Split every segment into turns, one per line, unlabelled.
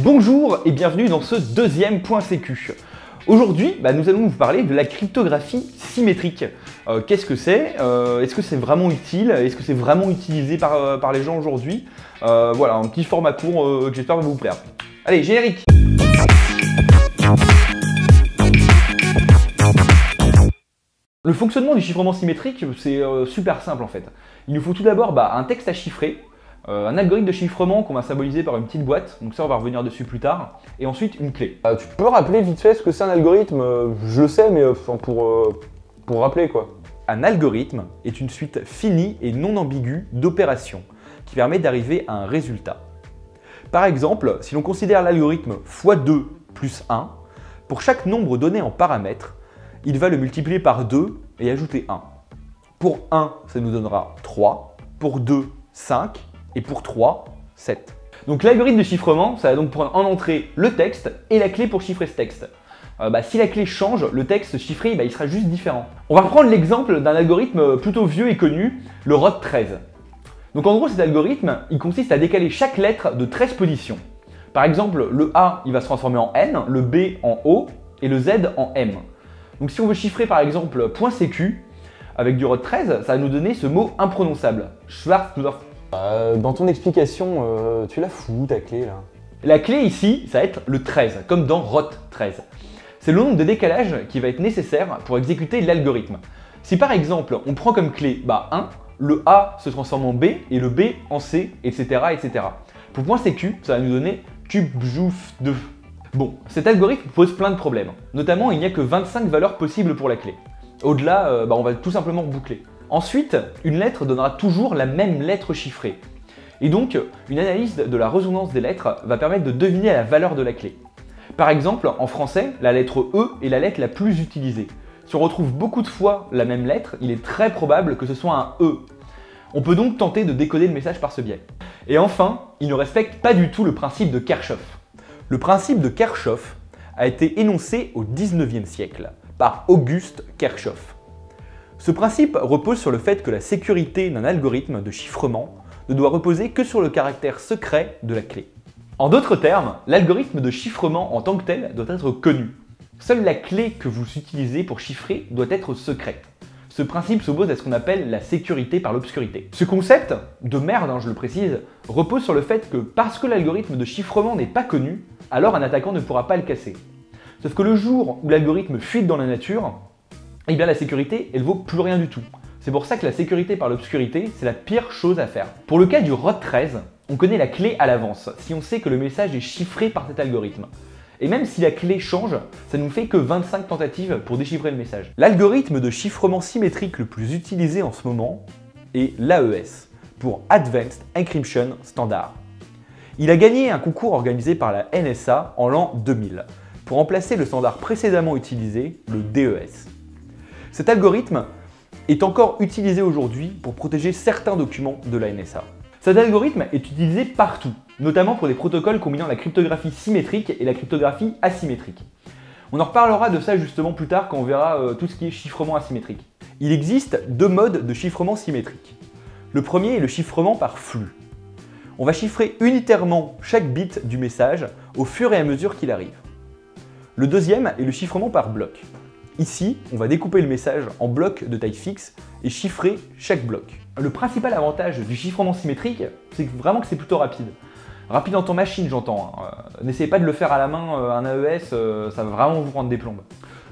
Bonjour et bienvenue dans ce deuxième point sécu. Aujourd'hui, nous allons vous parler de la cryptographie symétrique. Qu'est-ce que c'est? Est-ce que c'est vraiment utile? Est-ce que c'est vraiment utilisé par les gens aujourd'hui? Voilà, un petit format court que j'espère va vous plaire. Allez, générique! Le fonctionnement du chiffrement symétrique, c'est super simple en fait. Il nous faut tout d'abord un texte à chiffrer, un algorithme de chiffrement qu'on va symboliser par une petite boîte, donc ça on va revenir dessus plus tard, et ensuite une clé.
Tu peux rappeler vite fait ce que c'est un algorithme? Je le sais, mais pour rappeler quoi.
Un algorithme est une suite finie et non ambiguë d'opérations qui permet d'arriver à un résultat. Par exemple, si l'on considère l'algorithme x2 plus 1, pour chaque nombre donné en paramètres, il va le multiplier par 2 et ajouter 1. Pour 1, ça nous donnera 3, pour 2, 5, et pour 3, 7. Donc l'algorithme de chiffrement, ça va donc prendre en entrée le texte et la clé pour chiffrer ce texte. Si la clé change, le texte chiffré il sera juste différent. On va reprendre l'exemple d'un algorithme plutôt vieux et connu, le ROT13. Donc en gros cet algorithme, il consiste à décaler chaque lettre de 13 positions. Par exemple, le A il va se transformer en N, le B en O et le Z en M. Donc si on veut chiffrer par exemple .sécu avec du ROT13, ça va nous donner ce mot imprononçable. Schwarzkopf.
Dans ton explication, tu la fous ta clé là?
La clé ici, ça va être le 13, comme dans ROT13. C'est le nombre de décalage qui va être nécessaire pour exécuter l'algorithme. Si par exemple, on prend comme clé 1, le A se transforme en B et le B en C, etc. etc. Pour .sécu, ça va nous donner kubjouf2. Bon, cet algorithme pose plein de problèmes. Notamment, il n'y a que 25 valeurs possibles pour la clé. Au-delà, on va tout simplement boucler. Ensuite, une lettre donnera toujours la même lettre chiffrée. Et donc, une analyse de la résonance des lettres va permettre de deviner la valeur de la clé. Par exemple, en français, la lettre E est la lettre la plus utilisée. Si on retrouve beaucoup de fois la même lettre, il est très probable que ce soit un E. On peut donc tenter de décoder le message par ce biais. Et enfin, il ne respecte pas du tout le principe de Kirchhoff. Le principe de Kirchhoff a été énoncé au 19e siècle par Auguste Kirchhoff. Ce principe repose sur le fait que la sécurité d'un algorithme de chiffrement ne doit reposer que sur le caractère secret de la clé. En d'autres termes, l'algorithme de chiffrement en tant que tel doit être connu. Seule la clé que vous utilisez pour chiffrer doit être secrète. Ce principe s'oppose à ce qu'on appelle la sécurité par l'obscurité. Ce concept, de merde je le précise, repose sur le fait que parce que l'algorithme de chiffrement n'est pas connu, alors un attaquant ne pourra pas le casser. Sauf que le jour où l'algorithme fuite dans la nature, la sécurité, elle vaut plus rien du tout. C'est pour ça que la sécurité par l'obscurité, c'est la pire chose à faire. Pour le cas du ROT13, on connaît la clé à l'avance, si on sait que le message est chiffré par cet algorithme. Et même si la clé change, ça nous fait que 25 tentatives pour déchiffrer le message. L'algorithme de chiffrement symétrique le plus utilisé en ce moment est l'AES, pour Advanced Encryption Standard. Il a gagné un concours organisé par la NSA en l'an 2000, pour remplacer le standard précédemment utilisé, le DES. Cet algorithme est encore utilisé aujourd'hui pour protéger certains documents de la NSA. Cet algorithme est utilisé partout, notamment pour des protocoles combinant la cryptographie symétrique et la cryptographie asymétrique. On en reparlera de ça justement plus tard quand on verra tout ce qui est chiffrement asymétrique. Il existe deux modes de chiffrement symétrique. Le premier est le chiffrement par flux. On va chiffrer unitairement chaque bit du message au fur et à mesure qu'il arrive. Le deuxième est le chiffrement par bloc. Ici, on va découper le message en blocs de taille fixe et chiffrer chaque bloc. Le principal avantage du chiffrement symétrique, c'est vraiment que c'est plutôt rapide. Rapide en temps machine, j'entends. N'essayez pas de le faire à la main, un AES, ça va vraiment vous prendre des plombes.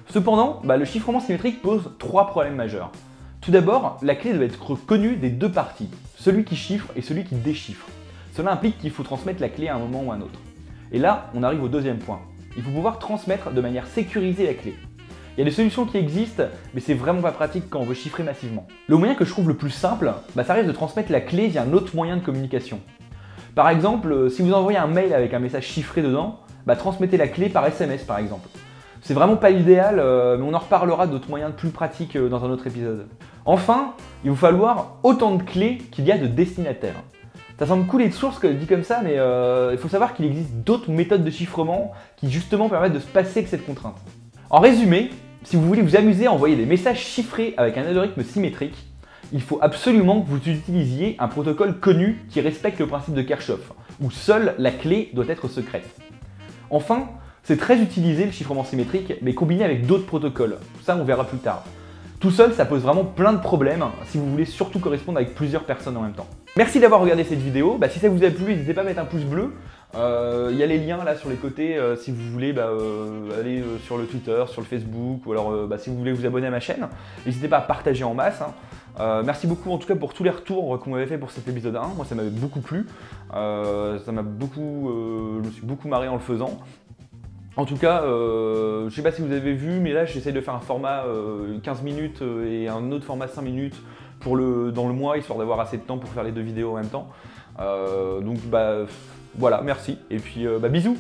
Cependant, le chiffrement symétrique pose trois problèmes majeurs. Tout d'abord, la clé doit être connue des deux parties, celui qui chiffre et celui qui déchiffre. Cela implique qu'il faut transmettre la clé à un moment ou à un autre. Et là, on arrive au deuxième point. Il faut pouvoir transmettre de manière sécurisée la clé. Il y a des solutions qui existent, mais c'est vraiment pas pratique quand on veut chiffrer massivement. Le moyen que je trouve le plus simple, ça reste de transmettre la clé via un autre moyen de communication. Par exemple, si vous envoyez un mail avec un message chiffré dedans, transmettez la clé par SMS par exemple. C'est vraiment pas l'idéal, mais on en reparlera d'autres moyens plus pratiques dans un autre épisode. Enfin, il va falloir autant de clés qu'il y a de destinataires. Ça semble cool et de source dit comme ça, mais il faut savoir qu'il existe d'autres méthodes de chiffrement qui justement permettent de se passer de cette contrainte. En résumé, si vous voulez vous amuser à envoyer des messages chiffrés avec un algorithme symétrique, il faut absolument que vous utilisiez un protocole connu qui respecte le principe de Kirchhoff, où seule la clé doit être secrète. Enfin, c'est très utilisé le chiffrement symétrique, mais combiné avec d'autres protocoles. Ça, on verra plus tard. Tout seul, ça pose vraiment plein de problèmes si vous voulez surtout correspondre avec plusieurs personnes en même temps. Merci d'avoir regardé cette vidéo. Si ça vous a plu, n'hésitez pas à mettre un pouce bleu. Il y a les liens là sur les côtés si vous voulez aller sur le Twitter, sur le Facebook, ou alors si vous voulez vous abonner à ma chaîne. N'hésitez pas à partager en masse. Merci beaucoup en tout cas pour tous les retours qu'on m'avait fait pour cet épisode 1. Moi ça m'avait beaucoup plu. Je me suis beaucoup marré en le faisant. En tout cas, je sais pas si vous avez vu, mais là j'essaye de faire un format 15 minutes et un autre format 5 minutes dans le mois, histoire d'avoir assez de temps pour faire les deux vidéos en même temps. Donc voilà, merci, et puis bisous.